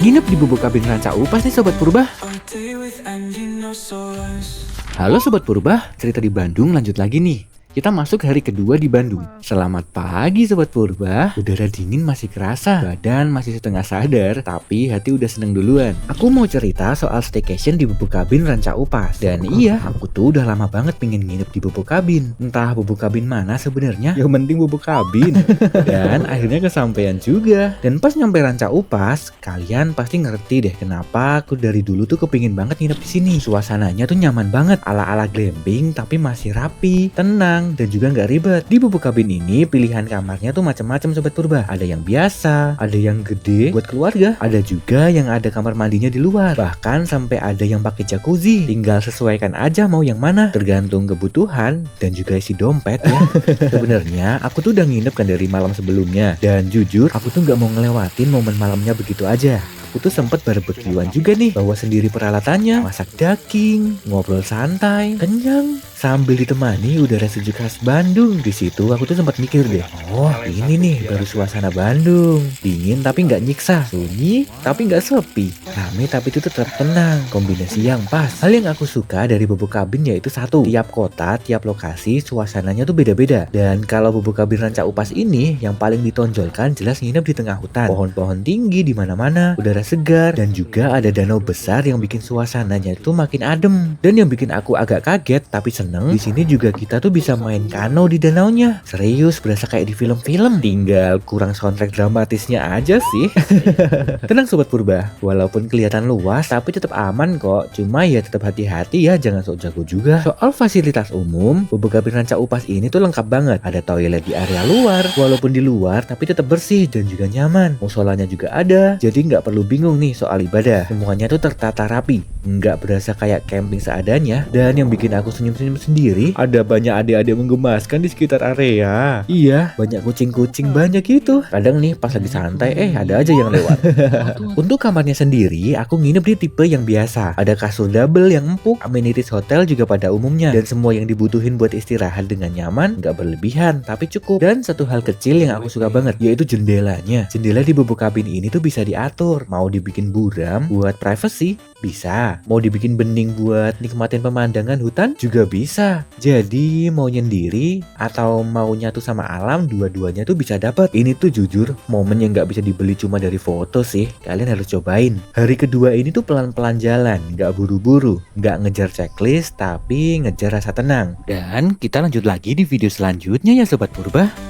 Nginep di Bubuk Kabin Ranca Upas nih Sobat Purba. Halo Sobat Purba, cerita di Bandung lanjut lagi nih. Kita masuk hari kedua di Bandung. Selamat pagi Sobat Purba. Udara dingin masih kerasa, badan masih setengah sadar, tapi hati udah seneng duluan. Aku mau cerita soal staycation di Bubuk Kabin Ranca Upas. Dan iya, aku tuh udah lama banget pengen nginep di Bubuk Kabin. Entah Bubuk Kabin mana sebenarnya, yang penting Bubuk Kabin. Dan akhirnya kesampaian juga. Dan pas nyampe Ranca Upas, kalian pasti ngerti deh kenapa aku dari dulu tuh kepingin banget nginep di sini. Suasananya tuh nyaman banget, ala-ala glamping tapi masih rapi, tenang, dan juga nggak ribet. Di Bubuk Kabin ini pilihan kamarnya tuh macam-macam Sobat Purba. Ada yang biasa, ada yang gede buat keluarga, ada juga yang ada kamar mandinya di luar. Bahkan sampai ada yang pakai jacuzzi. Tinggal sesuaikan aja mau yang mana, tergantung kebutuhan dan juga isi dompet ya. Sebenarnya aku tuh udah nginep kan dari malam sebelumnya. Dan jujur, aku tuh nggak mau ngelewatin momen malamnya begitu aja. Aku tuh sempet barbekyuan juga nih, bawa sendiri peralatannya, masak daging, ngobrol santai, kenyang, sambil ditemani udara sejuk khas Bandung. Di situ aku tuh sempat mikir deh, oh ini nih baru suasana Bandung, dingin tapi nggak nyiksa, sunyi tapi nggak sepi, rame tapi itu tetap tenang, kombinasi yang pas. Hal yang aku suka dari Bubuk Kabin yaitu satu, tiap kota, tiap lokasi suasananya tuh beda-beda. Dan kalau Bubuk Kabin Ranca Upas ini yang paling ditonjolkan jelas nginep di tengah hutan, pohon-pohon tinggi di mana-mana, udara segar, dan juga ada danau besar yang bikin suasananya itu makin adem. Dan yang bikin aku agak kaget tapi seneng, di sini juga kita tuh bisa main kano di danaunya. Serius, berasa kayak di film-film. Tinggal kurang soundtrack dramatisnya aja sih. Tenang Sobat Purba, walaupun kelihatan luas tapi tetap aman kok. Cuma ya tetap hati-hati ya, jangan sok jago juga. Soal fasilitas umum, Bubuk Kabin Ranca Upas ini tuh lengkap banget. Ada toilet di area luar, walaupun di luar tapi tetap bersih dan juga nyaman. Musolanya juga ada, jadi nggak perlu bingung nih soal ibadah. Semuanya tuh tertata rapi, nggak berasa kayak camping seadanya. Dan yang bikin aku senyum-senyum sendiri, ada banyak adik-adik menggemaskan di sekitar area. Iya, banyak kucing-kucing banyak gitu. Kadang nih pas lagi santai, ada aja yang lewat. Untuk kamarnya sendiri, aku nginep di tipe yang biasa. Ada kasur double yang empuk, amenities hotel juga pada umumnya, dan semua yang dibutuhin buat istirahat dengan nyaman, nggak berlebihan tapi cukup. Dan satu hal kecil yang aku suka banget, yaitu jendelanya. Jendela di Bubuk Kabin ini tuh bisa diatur. Mau dibikin buram buat privacy, bisa. Mau dibikin bening buat nikmatin pemandangan hutan, juga bisa. Jadi mau nyendiri atau mau nyatu sama alam, dua-duanya tuh bisa dapat. Ini tuh jujur momen yang nggak bisa dibeli cuma dari foto sih. Kalian harus cobain. Hari kedua ini tuh pelan-pelan jalan, nggak buru-buru, nggak ngejar checklist, tapi ngejar rasa tenang. Dan kita lanjut lagi di video selanjutnya ya Sobat Purba.